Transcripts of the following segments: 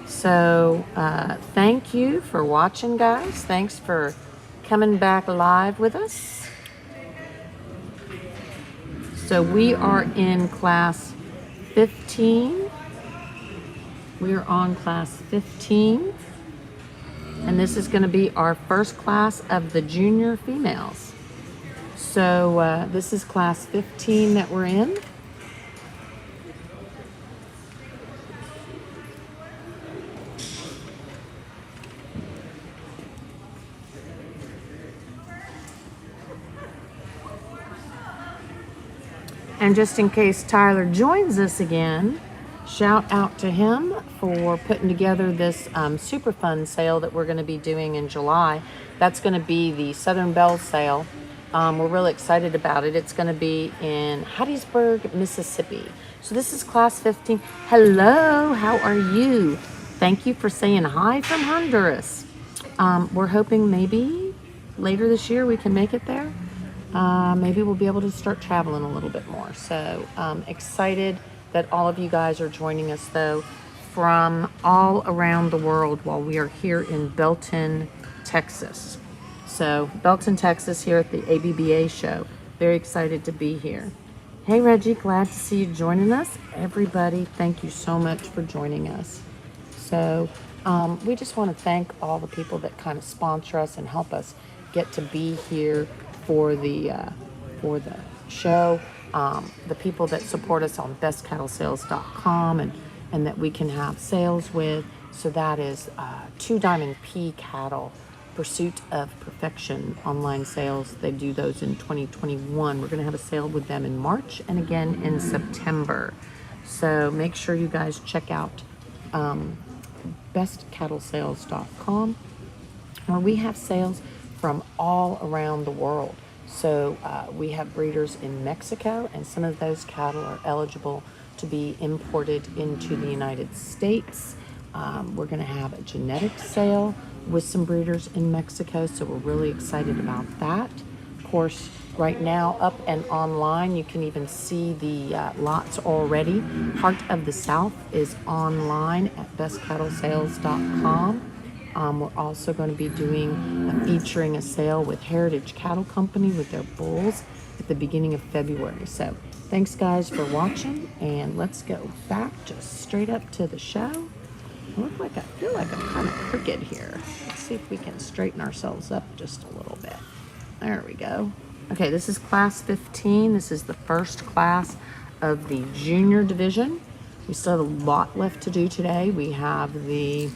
So thank you for watching, guys. Thanks for coming back live with us. So we are in class 15. We are on class 15. And this is going to be our first class of the junior females. So this is class 15 that we're in. And just in case Tyler joins us again, shout out to him for putting together this super fun sale that we're going to be doing in July. That's going to be the Southern Belle sale. We're really excited about it. It's going to be in Hattiesburg, Mississippi. So this is class 15. Hello, how are you? Thank you for saying hi from Honduras. We're hoping maybe later this year we can make it there. Maybe we'll be able to start traveling a little bit more. So excited that all of you guys are joining us, though, from all around the world while we are here in Belton, Texas. So Belton, Texas, here at the ABBA show. Very excited to be here. Hey, Reggie, glad to see you joining us. Everybody, thank you so much for joining us. So we just want to thank all the people that kind of sponsor us and help us get to be here for the show, the people that support us on bestcattlesales.com and that we can have sales with. So that is Two Diamond P Cattle, Pursuit of Perfection online sales. They do those in 2021. We're going to have a sale with them in March and again in September. So make sure you guys check out bestcattlesales.com, where we have sales from all around the world. So we have breeders in Mexico, and some of those cattle are eligible to be imported into the United States. We're going to have a genetic sale with some breeders in Mexico, so we're really excited about that. Of course, right now up and online, you can even see the lots already. Heart of the South is online at bestcattlesales.com. We're also going to be featuring a sale with Heritage Cattle Company with their bulls at the beginning of February. So thanks, guys, for watching, and let's go back just straight up to the show. I feel like I'm kind of crooked here. Let's see if we can straighten ourselves up just a little bit. There we go. Okay, this is class 15. This is the first class of the junior division. We still have a lot left to do today. We have the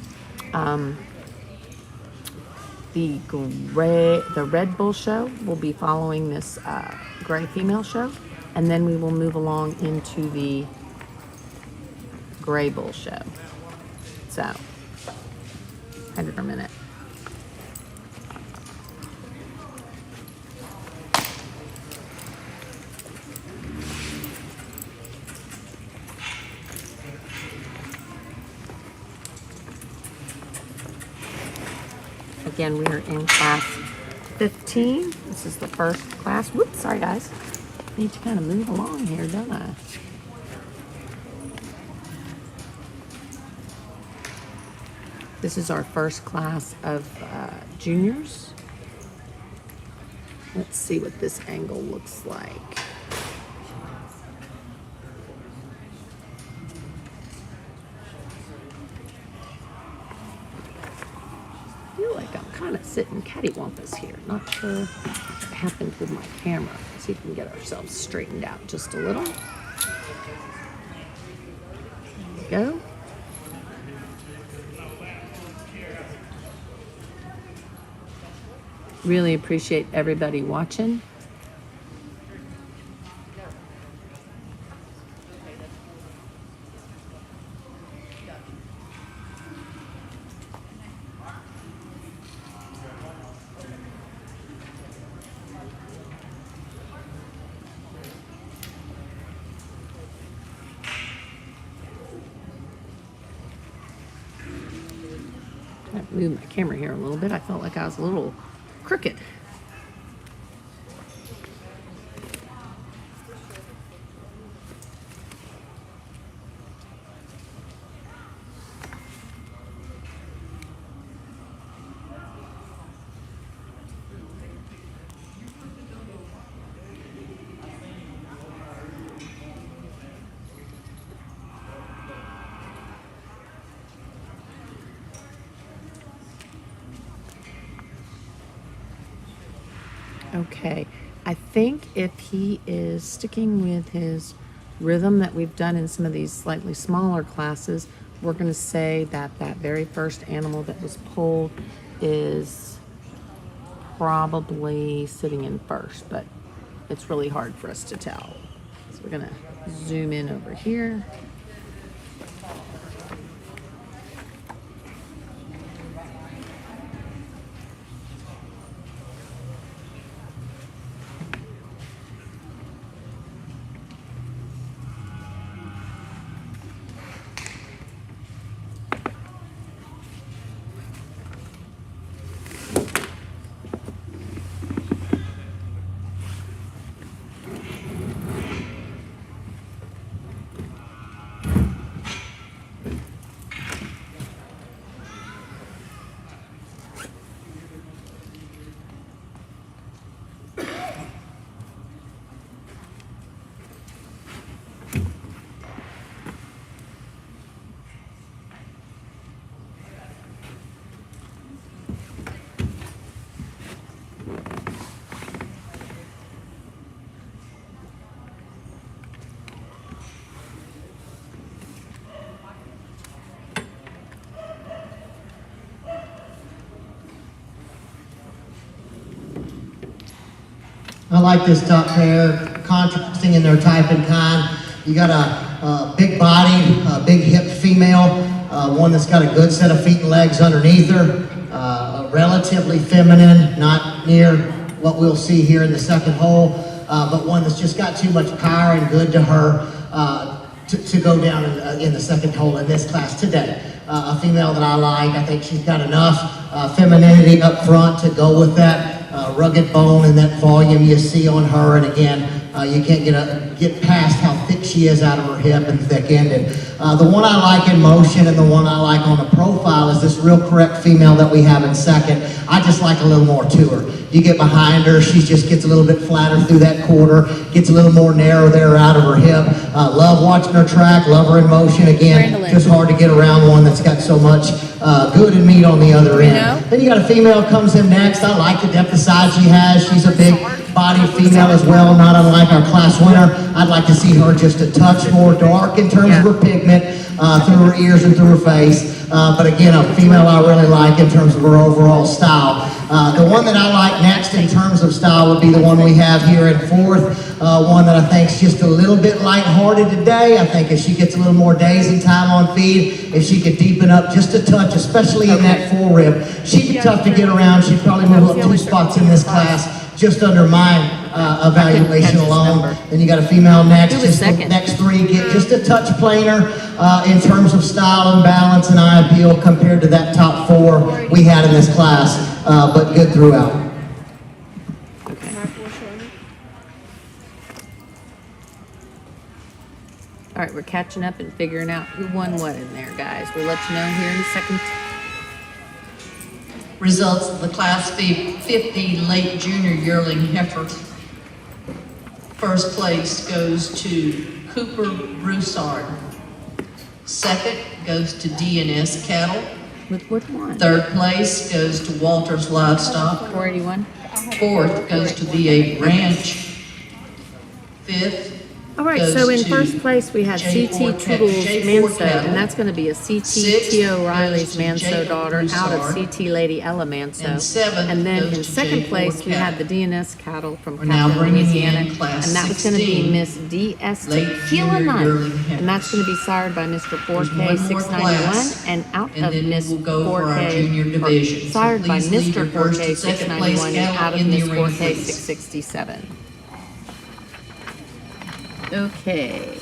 Red Bull show will be following this gray female show, and then we will move along into the gray bull show. So, hold it for a minute. Again, we are in class 15. This is the first class. Whoops, sorry guys. Need to kind of move along here, don't I? This is our first class of juniors. Let's see what this angle looks like. I feel like I'm kind of sitting cattywampus here. Not sure what happened with my camera. Let's see if we can get ourselves straightened out just a little. There we go. Really appreciate everybody watching. I moved my camera here a little bit. I felt like I was a little crooked. Okay, I think if he is sticking with his rhythm that we've done in some of these slightly smaller classes, we're going to say that that very first animal that was pulled is probably sitting in first, but it's really hard for us to tell. So we're going to zoom in over here. I like this top pair, contrasting in their type and kind. You got a big bodied, big hipped female, one that's got a good set of feet and legs underneath her, relatively feminine, not near what we'll see here in the second hole, but one that's just got too much power and good to her to go down in the second hole in this class today. A female that I like. I think she's got enough femininity up front to go with that rugged bone and that volume you see on her. And again, you can't get past how thick she is out of her hip and thick-ended. The one I like in motion and the one I like on the profile is this real correct female that we have in second. I just like a little more to her. You get behind her, she just gets a little bit flatter through that quarter, gets a little more narrow there out of her hip. Love watching her track, love her in motion. Again, just hard to get around one that's got so much good and meat on the other end. Then you got a female comes in next. I like the depth of size she has. She's a big bodied female as well, not unlike our class winner. I'd like to see her just a touch more dark in terms of her pigment through her ears and through her face. But again, a female I really like in terms of her overall style. The one that I like next in terms of style would be the one we have here in fourth. One that I think is just a little bit lighthearted today. I think if she gets a little more days and time on feed, if she could deepen up just a touch, especially in that full rib, she'd be tough to get around. She'd probably move up 2 spots in this class just under my evaluation alone. Then you got a female next. Just the next 3 get just a touch plainer in terms of style and balance and eye appeal compared to that top 4 we had in this class, but good throughout. Okay. All right, we're catching up and figuring out who won what in there, guys. We'll let you know here in a second. Results of the Class 50 late junior yearling heifer. First place goes to Cooper Broussard. Second goes to DNS Cattle. With what one? Third place goes to Walters Livestock. 481. Fourth goes to VA Ranch. Fifth. All right, so in first place we had CT Toodles Manso, and that's going to be a CT T. O'Reilly's Manso daughter out of CT Lady Ella Manso. And then in second place we had the DNS cattle from Captain, Louisiana, and that was going to be Miss DS Tequila Nut, and that's going to be sired by Mr. 4K 691 and out of Miss 4K, or sired by Mr. 4K 691 and out of Miss 4K 667. Okay,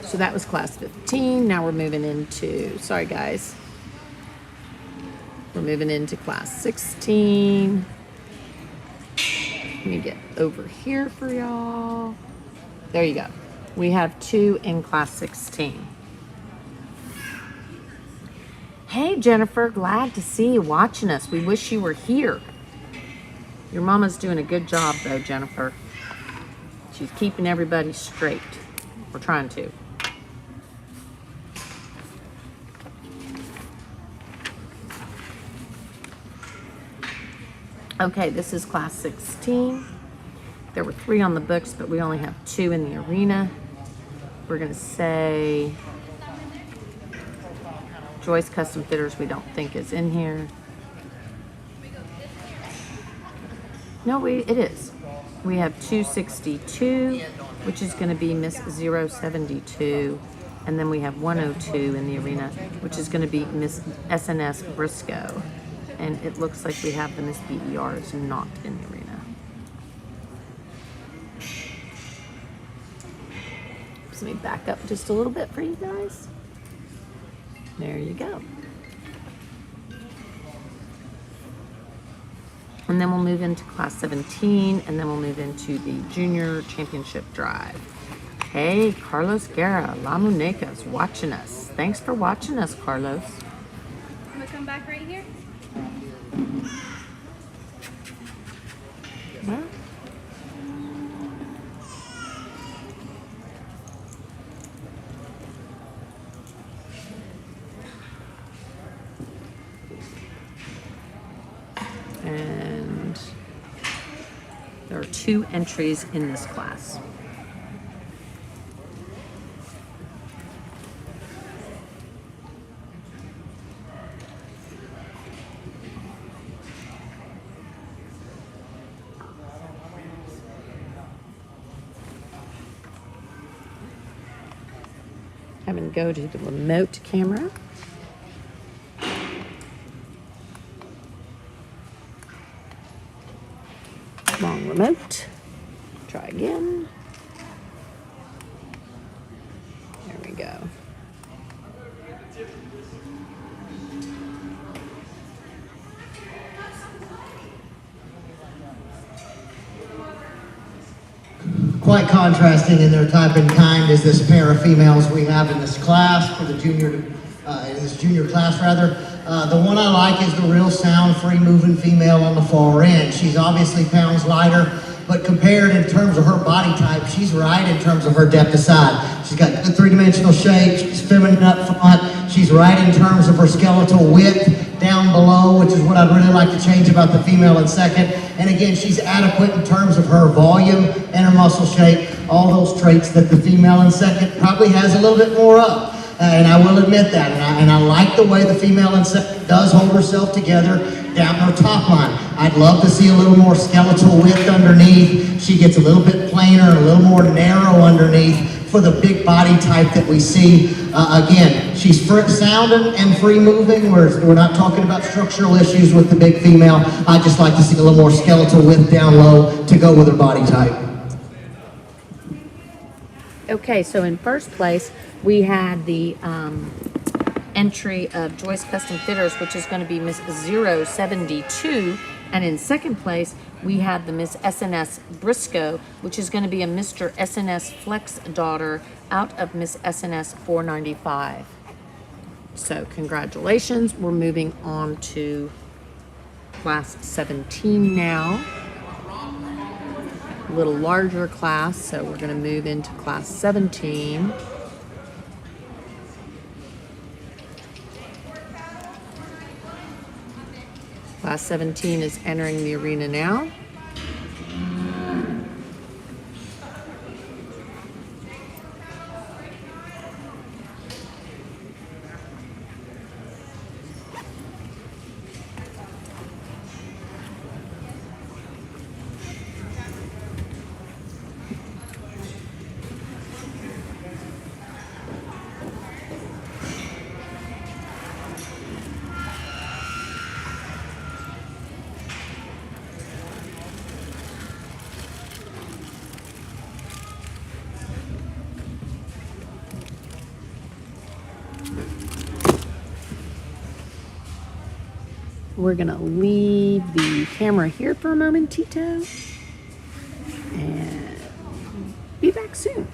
so that was class 15. Now we're moving into, sorry guys, we're moving into class 16. Let me get over here for y'all. There you go. We have 2 in class 16. Hey Jennifer, glad to see you watching us. We wish you were here. Your mama's doing a good job though, Jennifer. She's keeping everybody straight. We're trying to. Okay, this is class 16. There were 3 on the books, but we only have 2 in the arena. We're gonna say Joyce Custom Fitters we don't think is in here. No, it is. We have 262, which is gonna be Miss 072. And then we have 102 in the arena, which is gonna be Miss SNS Briscoe. And it looks like we have the Miss BERs not in the arena. So let me back up just a little bit for you guys. There you go. And then we'll move into class 17, and then we'll move into the junior championship drive. Hey, Carlos Guerra, La Muneca's watching us. Thanks for watching us, Carlos. I'm gonna come back right here. Well, and there are 2 entries in this class. I'm going to go to the remote camera. Wrong remote. Try again. There we go. Quite contrasting in their type and kind is this pair of females we have in this class for the junior, in this junior class rather. The one I like is the real sound, free moving female on the far end. She's obviously pounds lighter, but compared in terms of her body type, she's right in terms of her depth of side. She's got good 3-dimensional shape, she's feminine up front, she's right in terms of her skeletal width down below, which is what I'd really like to change about the female in second. And again, she's adequate in terms of her volume and her muscle shape, all those traits that the female in second probably has a little bit more of. And I will admit that. And I like the way the female in second does hold herself together down her top line. I'd love to see a little more skeletal width underneath. She gets a little bit plainer and a little more narrow underneath for the big body type that we see. Again, she's sound and free moving. We're not talking about structural issues with the big female. I just like to see a little more skeletal width down low to go with her body type. Okay, so in first place, we had the entry of Joyce Custom Fitters, which is going to be Miss 072. And in second place, we had the Miss SNS Briscoe, which is going to be a Mr. SNS Flex daughter out of Miss SNS 495. So congratulations. We're moving on to class 17 now. A little larger class, so we're going to move into class 17. Class 17 is entering the arena now. We're gonna leave the camera here for a moment, Tito, and be back soon.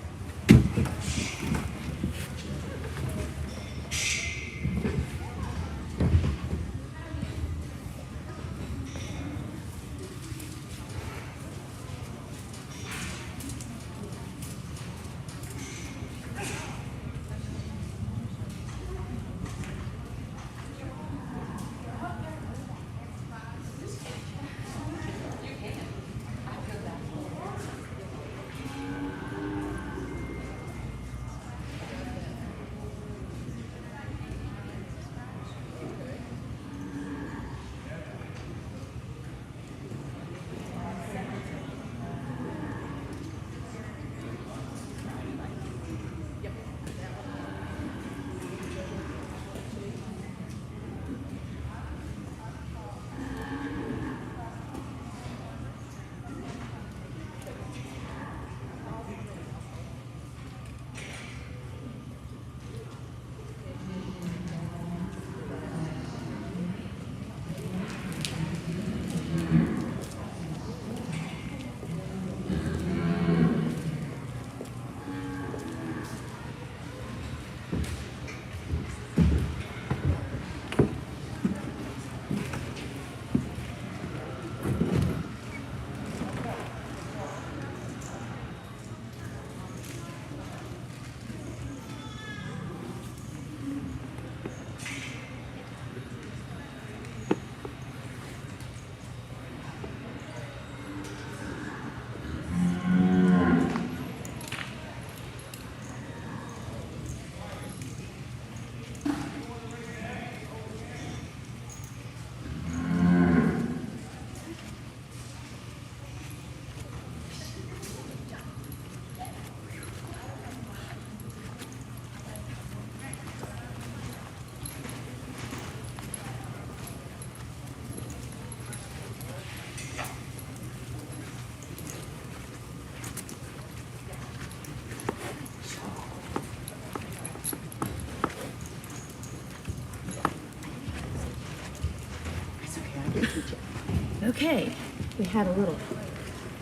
Okay, we had a little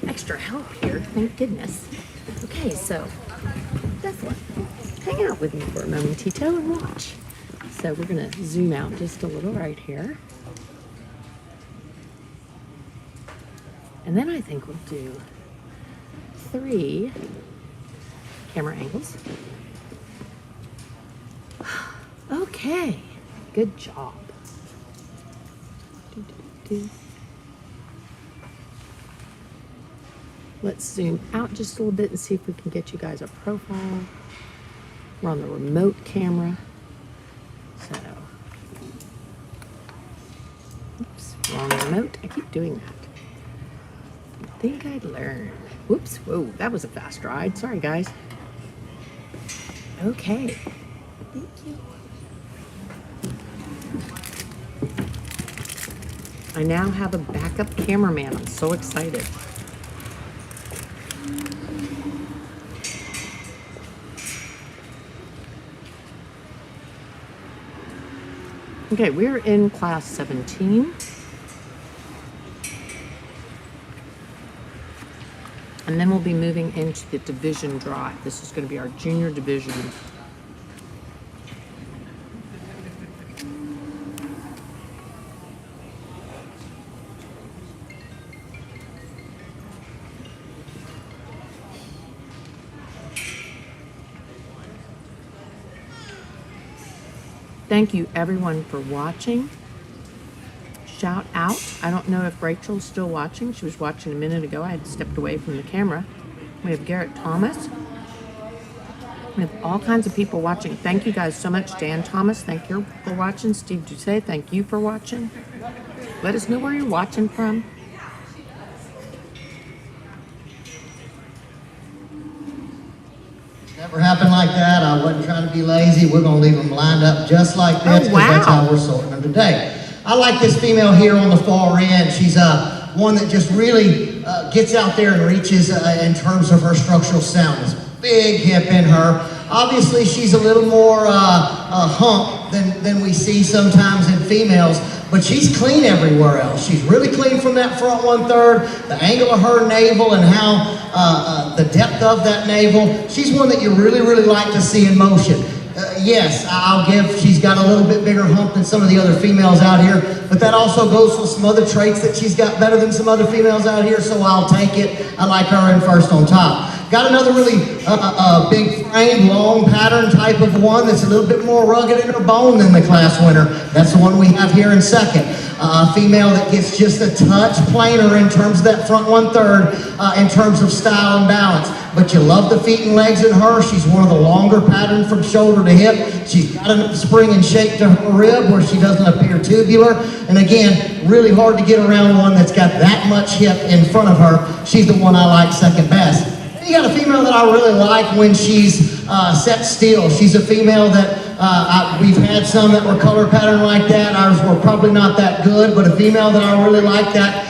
extra help here, thank goodness. Okay, so Desolate, hang out with me for a moment, Tito, and watch. So we're gonna zoom out just a little right here. And then I think we'll do 3 camera angles. Okay, good job. Let's zoom out just a little bit and see if we can get you guys a profile. We're on the remote camera. So, oops, wrong remote. I keep doing that. I think I'd learn. Whoops, whoa, that was a fast ride. Sorry, guys. Okay. Thank you. I now have a backup cameraman. I'm so excited. Okay, we're in class 17. And then we'll be moving into the division drive. This is going to be our junior division. Thank you everyone for watching. Shout out. I don't know if Rachel's still watching. She was watching a minute ago. I had stepped away from the camera. We have Garrett Thomas. We have all kinds of people watching. Thank you guys so much. Dan Thomas, thank you for watching. Steve Duce, thank you for watching. Let us know where you're watching from. Never happened like that. I wasn't trying to be lazy. We're going to leave them lined up just like this, Oh, wow. that's how we're sorting them today. I like this female here on the far end. She's one that just really gets out there and reaches in terms of her structural soundness. Big hip in her. Obviously, she's a little more hump than we see sometimes in females, but she's clean everywhere else. She's really clean from that front 1/3, the angle of her navel and how the depth of that navel. She's one that you really, really like to see in motion. Yes, I'll give, she's got a little bit bigger hump than some of the other females out here, but that also goes with some other traits that she's got better than some other females out here, so I'll take it. I like her in first on top. Got another really big frame, long pattern type of one that's a little bit more rugged in her bone than the class winner. That's the one we have here in second. A female that gets just a touch plainer in terms of that front 1/3 in terms of style and balance. But you love the feet and legs in her. She's one of the longer pattern from shoulder to hip. She's got enough spring and shape to her rib where she doesn't appear tubular. And again, really hard to get around one that's got that much hip in front of her. She's the one I like second best. You got a female that I really like when she's set still. She's a female that we've had some that were color pattern like that. Ours were probably not that good, but a female that I really like that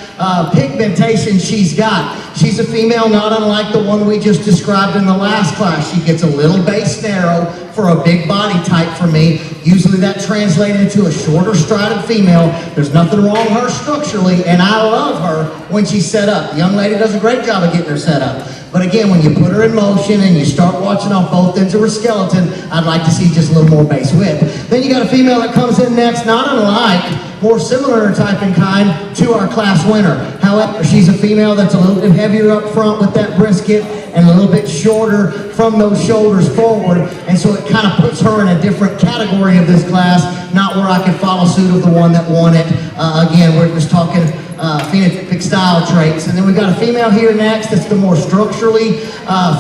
pigmentation she's got. She's a female not unlike the one we just described in the last class. She gets a little base narrow for a big body type for me. Usually that translated to a shorter strided female. There's nothing wrong with her structurally, and I love her when she's set up. The young lady does a great job of getting her set up. But again, when you put her in motion and you start watching off both ends of her skeleton, I'd like to see just a little more base width. Then you got a female that comes in next, not unlike, more similar type and kind to our class winner. However, she's a female that's a little bit heavier up front with that brisket and a little bit shorter from those shoulders forward. And so it kind of puts her in a different category of this class, not where I can follow suit of the one that won it. Again, we're just talking phenotypic style traits. And then we got a female here next that's the more structurally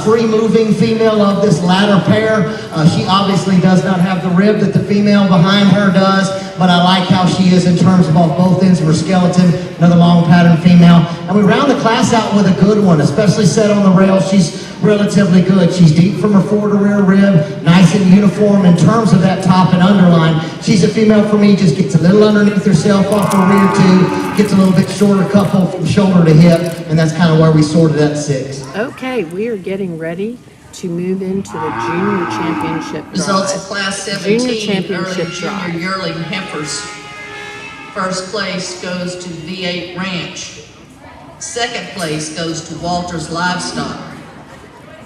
free-moving female of this latter pair. She obviously does not have the rib that the female behind her does, but I like how she is in terms of off both ends of her skeleton. Another long pattern female. And we round the class out with a good one, especially set on the rail. She's relatively good. She's deep from her forward to rear rib, nice and uniform in terms of that top and underline. She's a female for me, just gets a little underneath herself off her rear too, gets a little bit shorter couple from shoulder to hip, and that's kind of where we sorted at 6. Okay, we are getting ready to move into the junior championship drive. Results of class 17, Junior championship early junior drive. yearling heifers First place goes to V8 Ranch. Second place goes to Walters Livestock.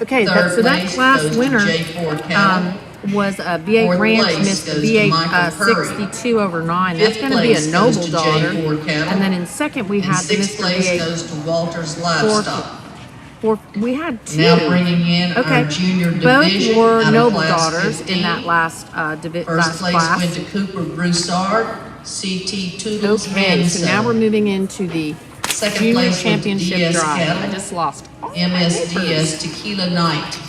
Okay, Third so that place class goes to winner J4 Cattle. was a V8 Fourth Ranch place Miss goes to V8 Michael Curry. 62 over 9. That's Fifth going to be a place noble goes to daughter. J4 Cattle. And then in second we And had the sixth Mr. place V8. goes to Walters Livestock. We had 2. Now bringing in Okay, our junior both division were out of noble class daughters 15. in that last First last place class. went to Cooper Broussard, CT Toodles Okay, so now we're Manso. moving into the Second junior place went to championship DS drive. Cattle. I just lost all my MSDS papers. Tequila Night.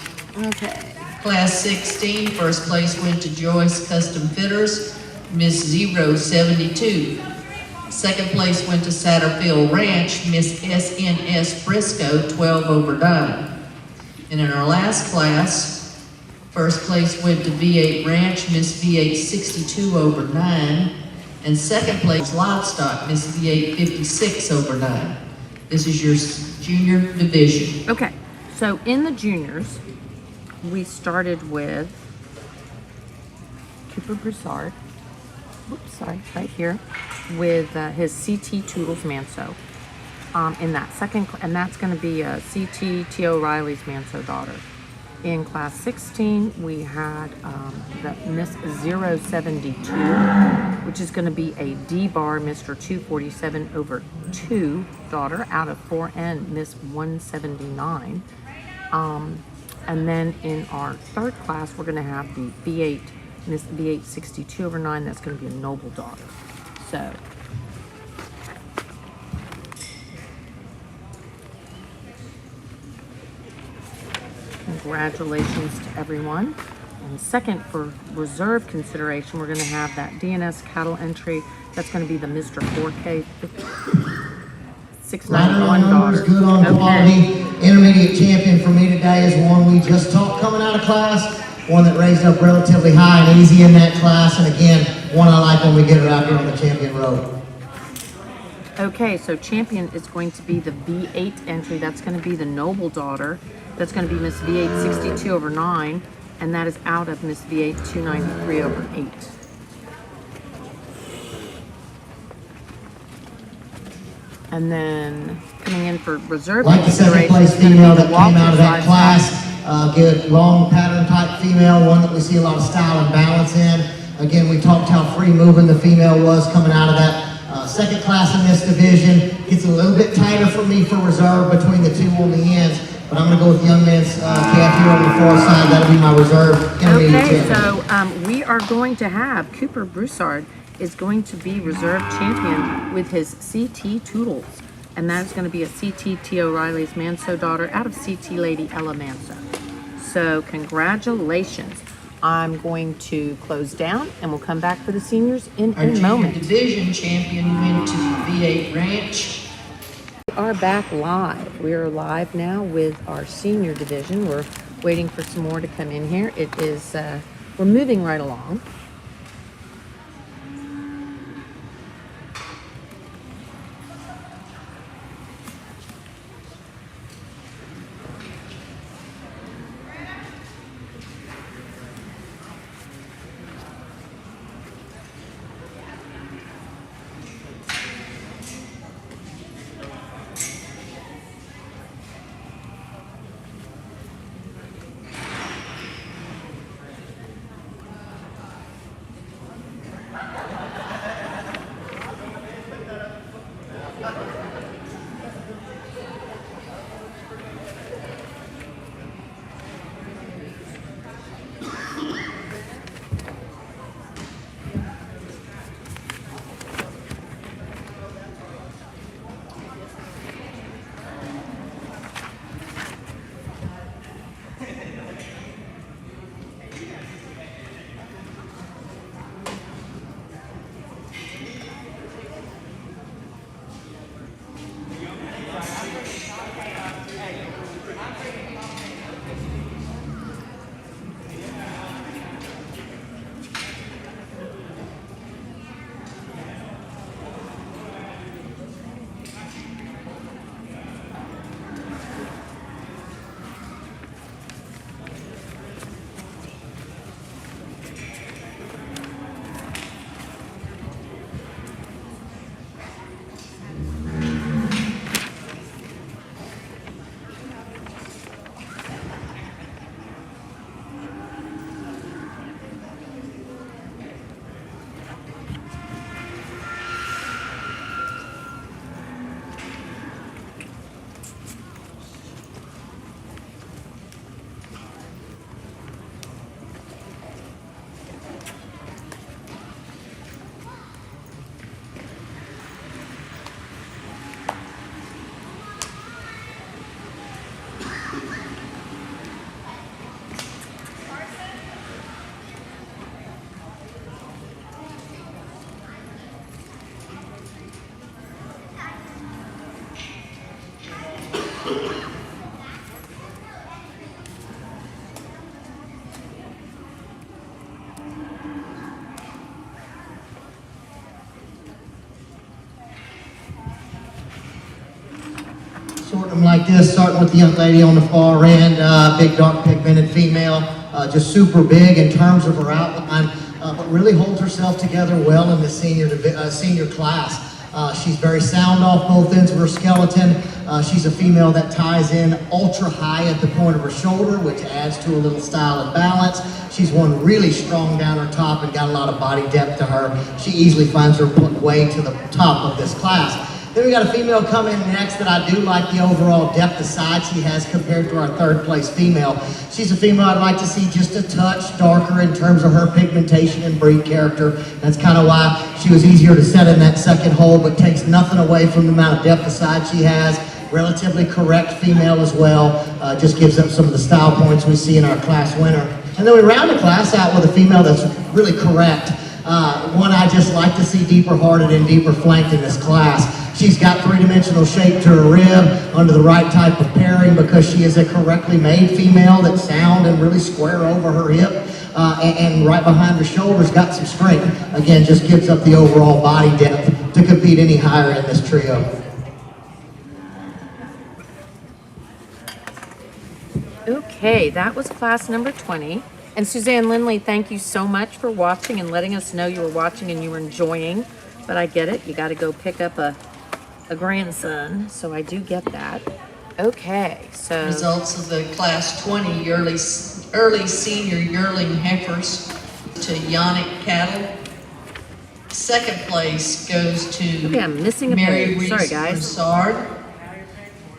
Okay. Class 16, first place went to Joyce Custom Fitters, Miss 072. Second place went to Satterfield Ranch, Miss SNS Briscoe, 12 over 9. And in our last class, first place went to V8 Ranch, Miss V8 62 over 9. And second place, Livestock, Miss V8 56 over 9. This is your junior division. Okay, so in the juniors, we started with Cooper Broussard. Whoops, sorry, right here, with his CT Toodles Manso. In that second, and that's going to be a CT T. O'Reilly's Manso daughter. In class 16, we had the Miss 072, which is going to be a D-bar Mr. 247 over 2 daughter out of 4N Miss 179. And then in our third class, we're going to have the V8 Miss V8 62 over 9. That's going to be a noble daughter. So congratulations to everyone. And second, for reserve consideration, we're going to have that DNS cattle entry. That's going to be the Mr. 4K 691 numbers, daughter. good on quality. Intermediate champion for me today is one we just taught coming out of class. One that raised up relatively high and easy in that class. And again, one I like when we get her out here on the champion road. Okay, so champion is going to be the V8 entry. That's going to be the noble daughter. That's going to be Miss V8 62 over 9. And that is out of Miss V8 293 over 8. And then coming in for reserve Like the second consideration place is going to female be that the came out of that Walters class. Good long pattern type female, one that we see a lot of style and balance in. Again, we talked how free moving the female was coming out of that second class in this division. Gets a little bit tighter for me for reserve between the two on the ends, but I'm going to go with young man's calf here on the far side. That'll be my reserve intermediate Okay, champion. so we are going to have Cooper Broussard is going to be reserve champion with his CT Toodles. And that's going to be a CT T. O'Reilly's Manso daughter out of CT Lady Ella Manso. So congratulations. I'm going to close down and we'll come back for the seniors in Our a junior moment. division champion went to V8 Ranch. We are back live. We are live now with our senior division. We're waiting for some more to come in here. It is, we're moving right along. sorting them like this, starting with the young lady on the far end, big dark pigmented female, just super big in terms of her outline, but really holds herself together well in the senior class. She's very sound off both ends of her skeleton. She's a female that ties in ultra high at the point of her shoulder, which adds to a little style and balance. She's one really strong down her top and got a lot of body depth to her. She easily finds her way to the top of this class. Then we got a female coming next that I do like the overall depth of side she has compared to our third place female. She's a female I'd like to see just a touch darker in terms of her pigmentation and breed character. That's kind of why she was easier to set in that second hole, but takes nothing away from the amount of depth of side she has. Relatively correct female as well. Just gives up some of the style points we see in our class winner. And then we round the class out with a female that's really correct. One I just like to see deeper hearted and deeper flanked in this class. She's got three-dimensional shape to her rib under the right type of pairing because she is a correctly made female that's sound and really square over her hip. And right behind her shoulders got some strength. Again, just gives up the overall body depth to compete any higher in this trio. Okay, that was class number 20. And Suzanne Lindley, thank you so much for watching and letting us know you were watching and you were enjoying. But I get it, you got to go pick up a grandson, so I do get that. Okay, so Results of the class 20 early senior yearling heifers to Yannick cattle. Second place goes to okay, I'm missing a Mary page. Sorry, guys. Broussard.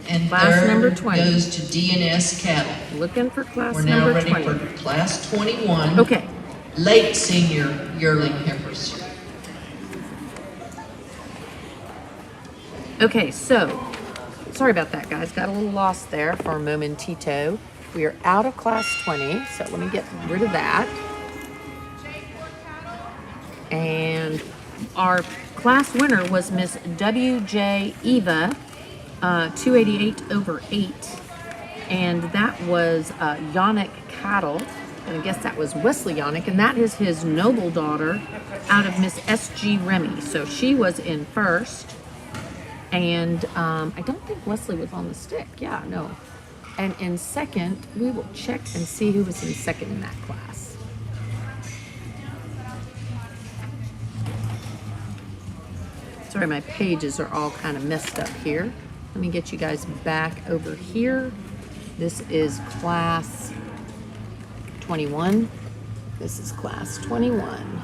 And Class third number 20. goes to DNS cattle. Looking for class We're now number ready 20. for class 21. Okay, Late senior yearling heifers. okay, so sorry about that, guys. Got a little lost there for a momentito. We are out of class 20, so let me get rid of that. And our class winner was Miss W.J. Eva, 288/8. And that was Yannick Cattle. And I guess that was Wesley Yannick. And that is his noble daughter out of Miss S.G. Remy. So she was in first. And I don't think Wesley was on the stick. Yeah, no. And in second, we will check and see who was in second in that class. Sorry, my pages are all kind of messed up here. Let me get you guys back over here. This is class 21. This is class 21.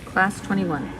Class 21.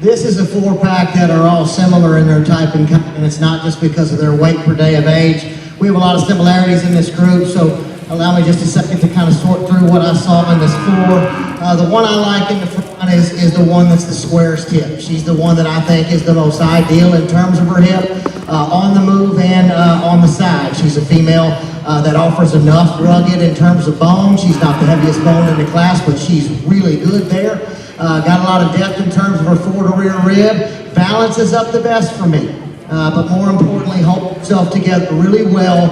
This is a 4-pack that are all similar in their type and kind, and it's not just because of their weight per day of age. We have a lot of similarities in this group, so allow me just a second to kind of sort through what I saw in this 4. The one I like in the front is the one that's the squarest hip. She's the one that I think is the most ideal in terms of her hip, on the move and on the side. She's a female that offers enough rugged in terms of bone. She's not the heaviest bone in the class, but she's really good there. Got a lot of depth in terms of her forward to rear rib. Balances up the best for me. But more importantly, holds herself together really well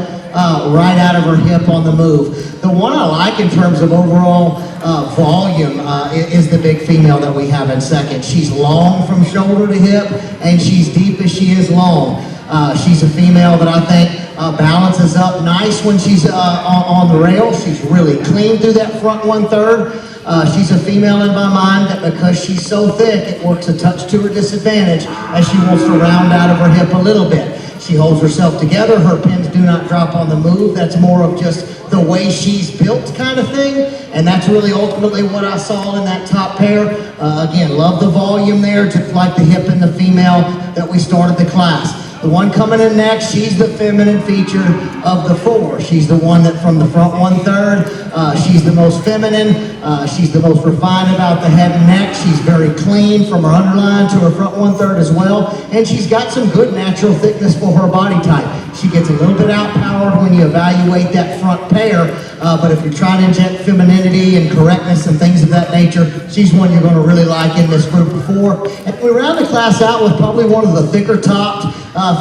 right out of her hip on the move. The one I like in terms of overall volume is the big female that we have in second. She's long from shoulder to hip, and she's deep as she is long. She's a female that I think balances up nice when she's on the rail. She's really clean through that front 1/3. She's a female in my mind that because she's so thick, it works a touch to her disadvantage as she wants to round out of her hip a little bit. She holds herself together. Her pins do not drop on the move. That's more of just the way she's built kind of thing. And that's really ultimately what I saw in that top pair. Again, love the volume there, just like the hip and the female that we started the class. The one coming in next, she's the feminine feature of the 4. She's the one that from the front 1/3, she's the most feminine. She's the most refined about the head and neck. She's very clean from her underline to her front 1/3 as well. And she's got some good natural thickness for her body type. She gets a little bit outpowered when you evaluate that front pair. But if you're trying to inject femininity and correctness and things of that nature, she's one you're going to really like in this group of 4. And we round the class out with probably one of the thicker topped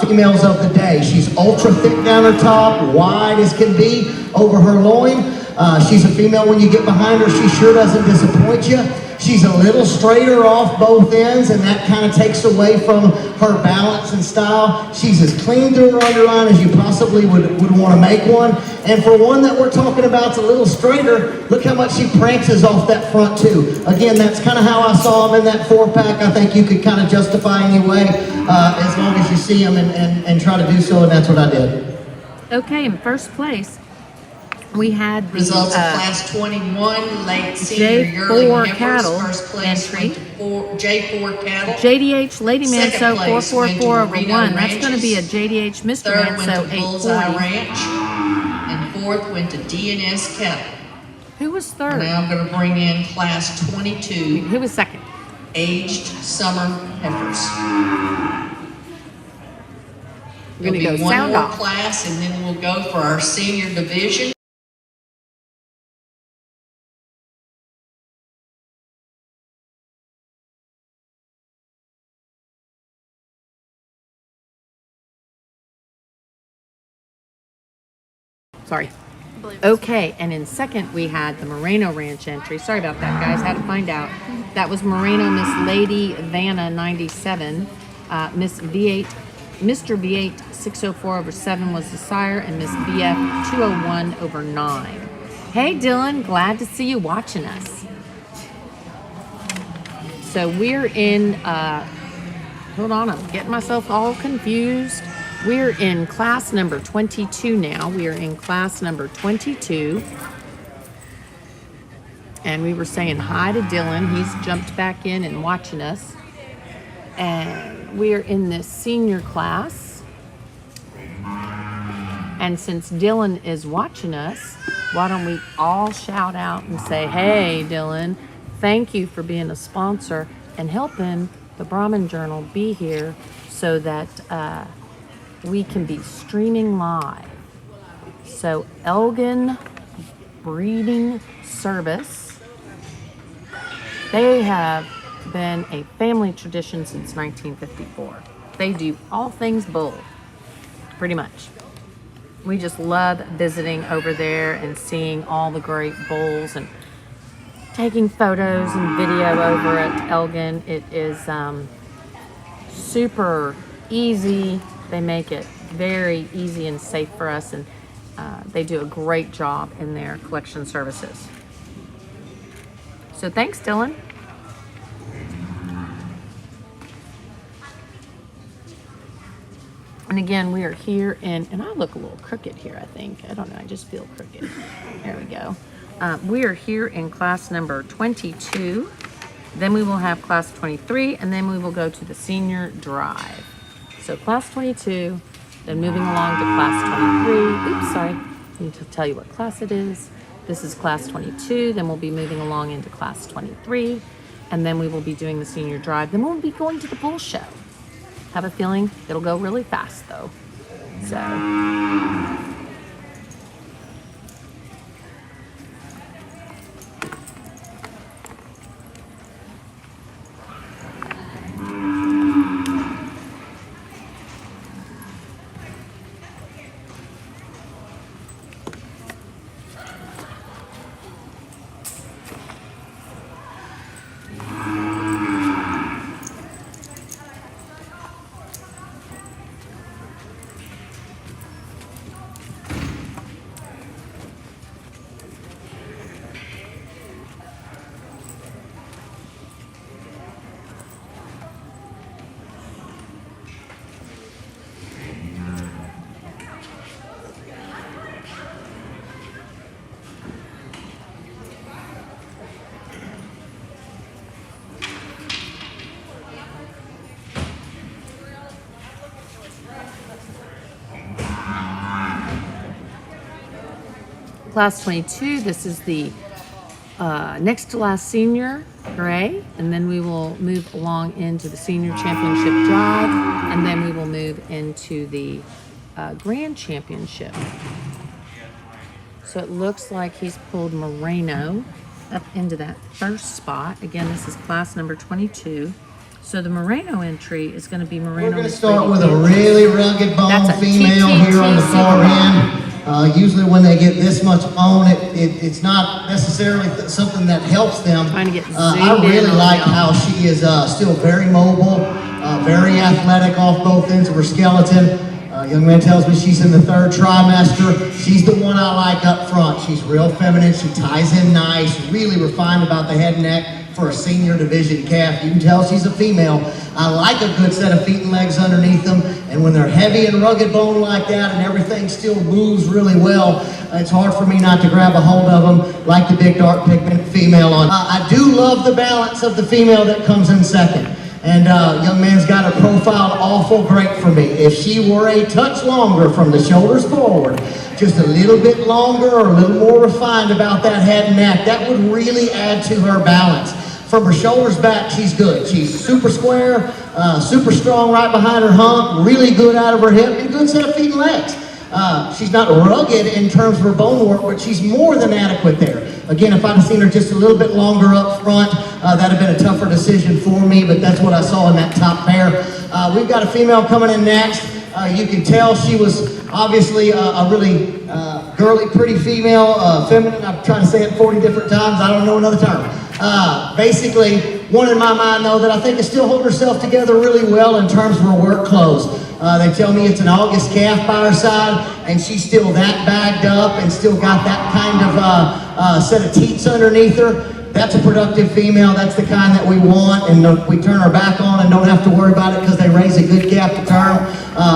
females of the day. She's ultra thick down her top, wide as can be over her loin. She's a female when you get behind her, she sure doesn't disappoint you. She's a little straighter off both ends, and that kind of takes away from her balance and style. She's as clean through her underline as you possibly would want to make one. And for one that we're talking about, it's a little straighter. Look how much she prances off that front too. Again, that's kind of how I saw them in that 4-pack. I think you could kind of justify anyway, as long as you see them and try to do so, and that's what I did. Okay, in first place, we had the Results of class 21, late senior yearling J4 heifers. cattle First place entry. went to J4 cattle. JDH Lady Second Manso place 444 went over to 1. Reno That's going to be a Ranches. JDH Mr. Third went Manso to Bullseye 840. Ranch. And fourth went to DNS cattle. Who was third? Now I'm going to bring in class 22, Who was second? aged summer heifers. We're going to There'll go be one sound more off. class, and then we'll go for our senior division. Sorry. Okay, and in second we had the Moreno Ranch entry. Sorry about that, guys. Had to find out. That was Moreno Miss Lady Vanna 97, Miss V8, Mr. V8 604 over 7 was the sire, and Miss BF 201 over 9. Hey, Dylan, glad to see you watching us. So we're in. Hold on, I'm getting myself all confused. We're in class number 22 now. We are in class number 22. And we were saying hi to Dylan. He's jumped back in and watching us. And we're in this senior class. And since Dylan is watching us, why don't we all shout out and say, hey, Dylan, thank you for being a sponsor and helping the Brahmin Journal be here so that we can be streaming live. So Elgin Breeding Service, they have been a family tradition since 1954. They do all things bull, pretty much. We just love visiting over there and seeing all the great bulls and taking photos and video over at Elgin. It is super easy. They make it very easy and safe for us, and they do a great job in their collection services. So thanks, Dylan. And again, we are here in, and I look a little crooked here, I think. I don't know, I just feel crooked. There we go. We are here in class number 22. Then we will have class 23, and then we will go to the senior drive. So class 22, then moving along to class 23. Oops, sorry. I need to tell you what class it is. This is class 22. Then we'll be moving along into class 23. And then we will be doing the senior drive. Then we'll be going to the bull show. Have a feeling it'll go really fast though. So. Class 22, this is the next to last senior, gray, and then we will move along into the senior championship drive, and then we will move into the grand championship. So it looks like he's pulled Moreno up into that first spot. Again, this is class number 22. So the Moreno entry is going to be Moreno. We're going to start with a really rugged bone female here on the far end. Usually when they get this much bone, it's not necessarily something that helps them. I really like how she is still very mobile, very athletic off both ends of her skeleton. Young man tells me she's in the third trimester. She's the one I like up front. She's real feminine. She ties in nice, really refined about the head and neck for a senior division calf. You can tell she's a female. I like a good set of feet and legs underneath them, and when they're heavy and rugged bone like that and everything still moves really well, it's hard for me not to grab a hold of them like the big dark pigment female on. I do love the balance of the female that comes in second. And young man's got her profiled awful great for me. If she were a touch longer from the shoulders forward, just a little bit longer or a little more refined about that head and neck, that would really add to her balance. From her shoulders back, she's good. She's super square, super strong right behind her hump, really good out of her hip, and good set of feet and legs. She's not rugged in terms of her bone work, but she's more than adequate there. Again, if I'd have seen her just a little bit longer up front, that'd have been a tougher decision for me, but that's what I saw in that top pair. We've got a female coming in next. You can tell she was obviously a really girly, pretty female, feminine. I'm trying to say it 40 different times. I don't know another term. Basically, one in my mind, though, that I think is still holding herself together really well in terms of her work clothes. They tell me it's an August calf by her side, and she's still that bagged up and still got that kind of set of teats underneath her. That's a productive female. That's the kind that we want, and we turn her back on and don't have to worry about it because they raise a good calf to term,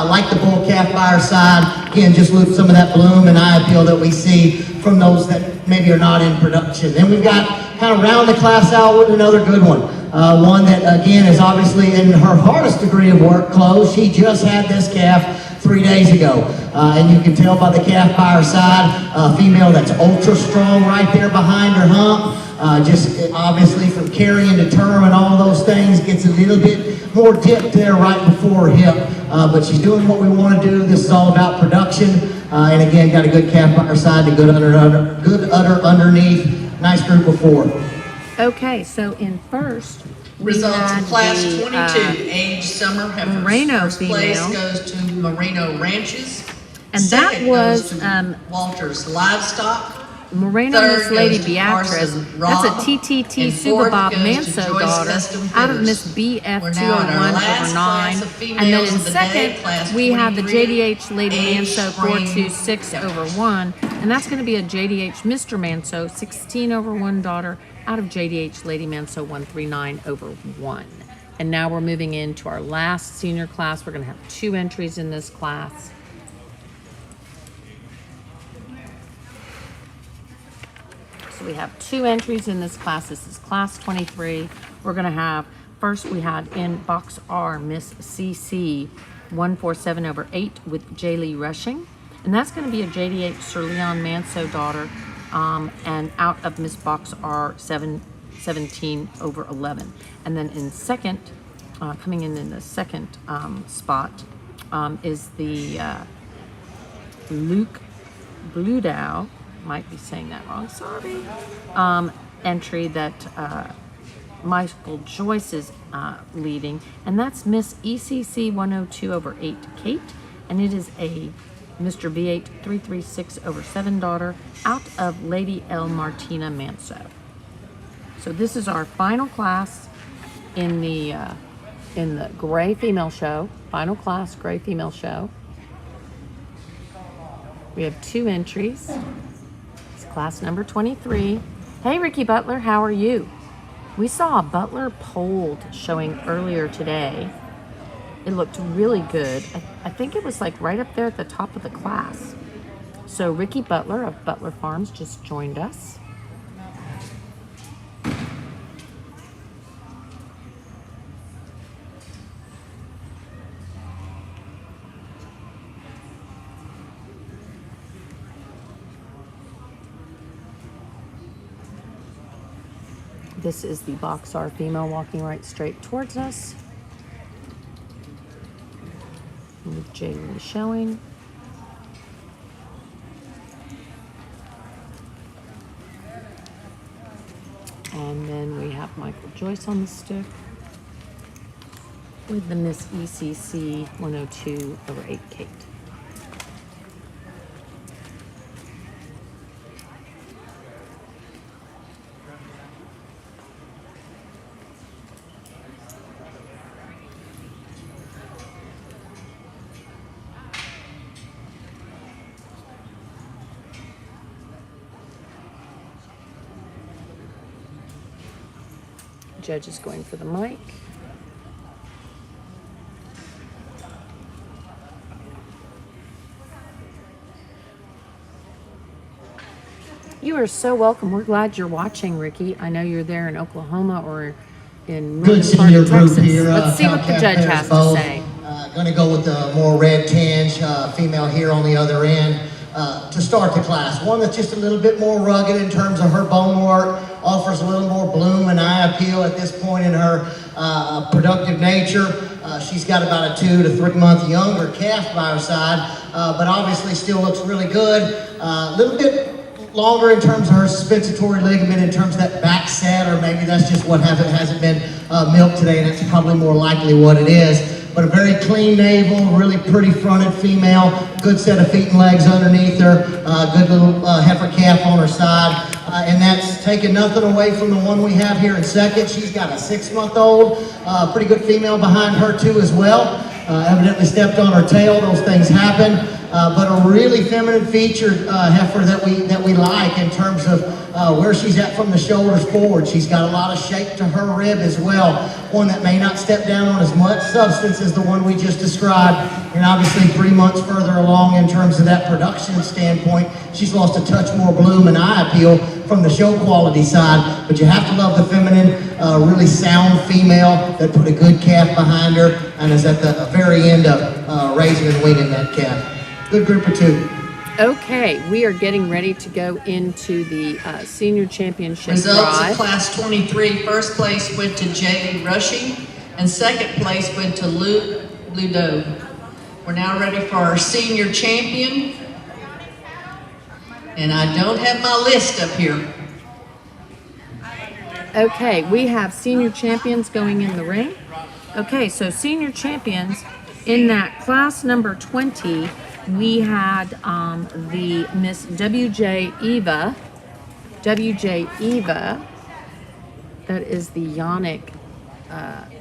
like the bull calf by her side. Again, just with some of that bloom and eye appeal that we see from those that maybe are not in production. Then we've got kind of round the class out with another good one. One that, again, is obviously in her hardest degree of work clothes. She just had this calf 3 days ago. And you can tell by the calf by her side, a female that's ultra strong right there behind her hump. Just obviously from carrying to term and all those things, gets a little bit more dip there right before her hip. But she's doing what we want to do. This is all about production. And again, got a good calf by her side, a good udder underneath. Nice group of four. Okay, so in first, Results of class 22, age summer heifers. Moreno First place female. goes to Moreno Ranches. And that Second was goes to Walters Livestock. Moreno Miss Third Lady goes to Beatrice. Carson That's a Robb. TTT And Suba fourth Bob goes to Manso Joyce daughter Custom out of Miss Fitters. BF We're now in our 201 last over 9. class of And then females in of the day, second, class we have the 23, JDH Lady age, Manso spring. 426 over 1. And that's going to be a JDH Mr. Manso 16 over 1 daughter out of JDH Lady Manso 139 over 1. And now we're moving into our last senior class. We're going to have 2 entries in this class. So we have 2 entries in this class. This is class 23. We're going to have, first we had in box R, Miss CC 147 over 8 with J. Lee Rushing. And that's going to be a JDH Sir Leon Manso daughter, and out of Miss Box R 17 over 11. And then in second, coming in the second spot, is the Luke Bludow, might be saying that wrong, sorry, entry that Michael Joyce is leading, and that's Miss ECC 102 over 8 Kate, and it is a Mr. B8 336 over 7 daughter out of Lady L Martina Manso. So this is our final class in the gray female show, final class gray female show. We have 2 entries. It's class number 23. Hey, Ricky Butler, how are you? We saw a Butler polled showing earlier today. It looked really good. I think it was like right up there at the top of the class. So Ricky Butler of Butler Farms just joined us. This is the box R female walking right straight towards us. With Yearling showing. And then we have Michael Joyce on the stick with the Miss ECC 102 over 8 Kate. Judge is going for the mic. You are so welcome. We're glad you're watching, Ricky. I know you're there in Oklahoma or in Good northern part senior of group Texas. here. Let's see what the judge has to say. Going to go with the more red tinge female here on the other end to start the class. One that's just a little bit more rugged in terms of her bone work, offers a little more bloom and eye appeal at this point in her productive nature. She's got about a 2 to 3 month younger calf by her side, but obviously still looks really good. A little bit longer in terms of her suspensory ligament, in terms of that back set, or maybe that's just what hasn't been milked today, and that's probably more likely what it is. But a very clean navel, really pretty fronted female, good set of feet and legs underneath her, good little heifer calf on her side. And that's taking nothing away from the one we have here in second. She's got a 6-month-old, pretty good female behind her too as well. Evidently stepped on her tail, those things happen. But a really feminine featured heifer that we like in terms of where she's at from the shoulders forward. She's got a lot of shape to her rib as well. One that may not step down on as much substance as the one we just described. And obviously 3 months further along in terms of that production standpoint, she's lost a touch more bloom and eye appeal from the show quality side. But you have to love the feminine, really sound female that put a good calf behind her and is at the very end of raising and weaning that calf. Good group of 2. Okay, we are getting ready to go into the senior championship Results drive. of class 23, first place went to J. Rushing, and second place went to Luke Ludo. We're now ready for our senior champion, and I don't have my list up here. Okay, we have senior champions going in the ring. Okay, so senior champions in that class number 20, we had the Miss WJ Eva, that is the Yannick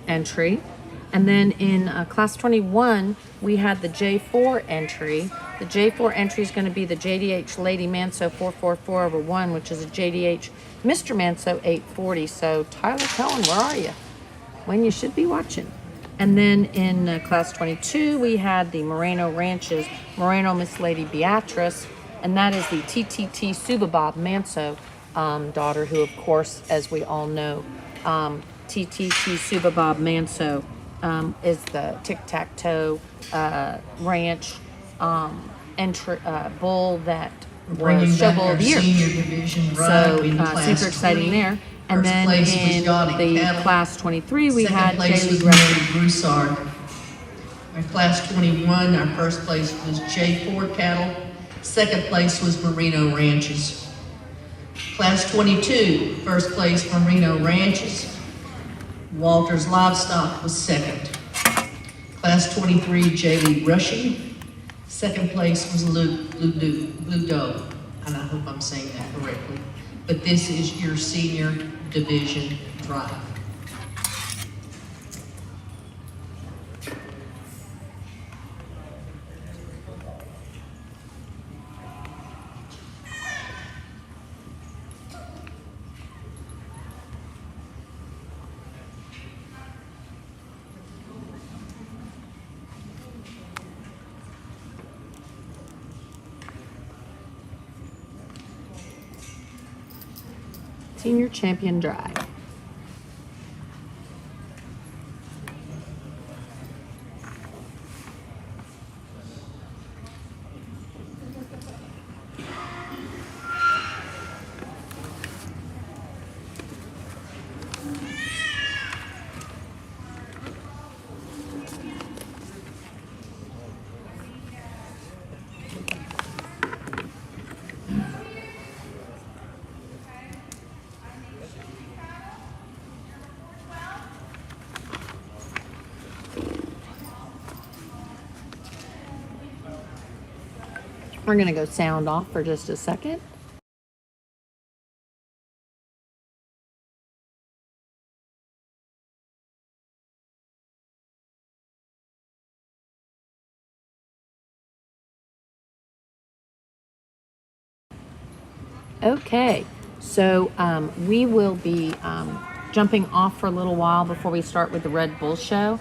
entry. And then in class 21, we had the J4 entry. The J4 entry is going to be the JDH Lady Manso 444/1, which is a JDH Mr. Manso 840. So Tyler Cohen, where are you? When you should be watching. And then in class 22, we had the Moreno Ranches Moreno Miss Lady Beatrice, and that is the TTT Subabob Manso daughter, who, of course, as we all know, TTT Subabob Manso is the tic-tac-toe ranch entry, bull that Bringing was show back bull our of the year. senior division So drive in class super exciting 20. there. And First then place was in Yannick the Cattle. class 23, we Second had place was Kaylee Mary Russell. Broussard. Our class 21, our first place was J4 Cattle. Second place was Merino Ranches. Class 22, first place Merino Ranches. Walters Livestock was second. Class 23, Jaylee Rushing. Second place was Blue Doe, and I hope I'm saying that correctly. But this is your senior division drive. Senior Champion Drive. We're going to go sound off for just a second. Okay, so we will be jumping off for a little while before we start with the Red Bull Show.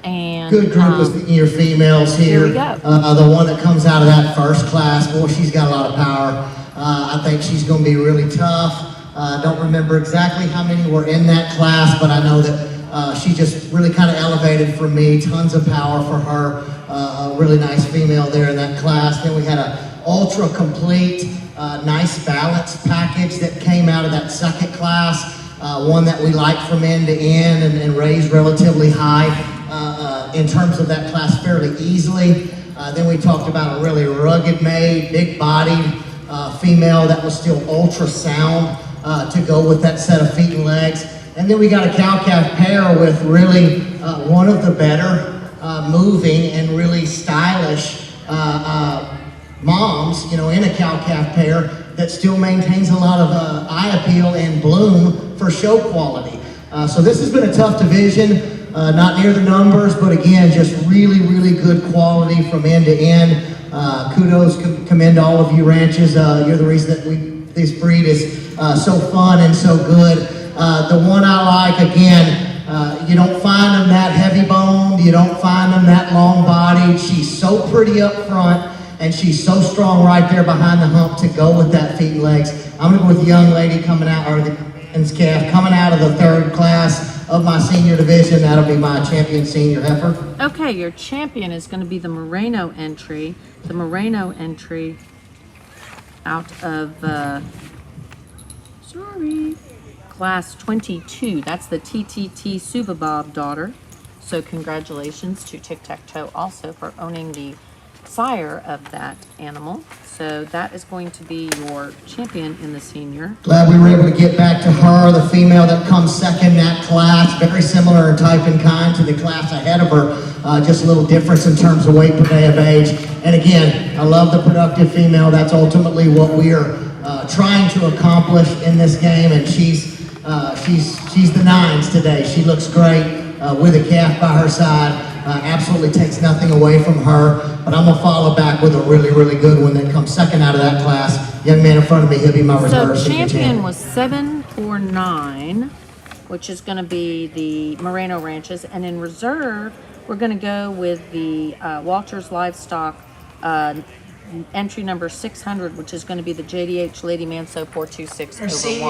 And Good group of senior females here. Here we go. The one that comes out of that first class, boy, she's got a lot of power. I think she's going to be really tough. Don't remember exactly how many were in that class, but I know that she just really kind of elevated for me. Tons of power for her. A really nice female there in that class. Then we had a ultra complete, nice balance package that came out of that second class. One that we like from end to end and raised relatively high in terms of that class fairly easily. Then we talked about a really rugged made, big bodied female that was still ultra sound to go with that set of feet and legs. And then we got a cow-calf pair with really one of the better moving and really stylish moms, you know, in a cow-calf pair that still maintains a lot of eye appeal and bloom for show quality. So this has been a tough division. Not near the numbers, but again, just really, really good quality from end to end. Kudos, commend all of you ranches. You're the reason that this breed is so fun and so good. The one I like, again, you don't find them that heavy boned, you don't find them that long bodied. She's so pretty up front, and she's so strong right there behind the hump to go with that feet and legs. I'm gonna go with the young lady coming out, or the calf coming out of the third class of my senior division. That'll be my champion senior heifer. okay, your champion is going to be the Moreno entry. The Moreno entry out of class 22. That's the TTT Subabob daughter. So congratulations to Tic Tac Toe also for owning the sire of that animal. So that is going to be your champion in the senior. Glad we were able to get back to her, the female that comes second in that class. Very similar in type and kind to the class ahead of her. just a little difference in terms of weight per day of age. And again, I love the productive female. That's ultimately what we are trying to accomplish in this game, and she's the nines today. She looks great with a calf by her side. Absolutely takes nothing away from her, but I'm gonna follow back with a really, really good one that comes second out of that class. Young man in front of me, he'll be my reserve. So champion was 749, which is going to be the Moreno Ranches, and in reserve we're going to go with the Walters Livestock entry number 600, which is going to be the JDH Lady Manso 426 over 1.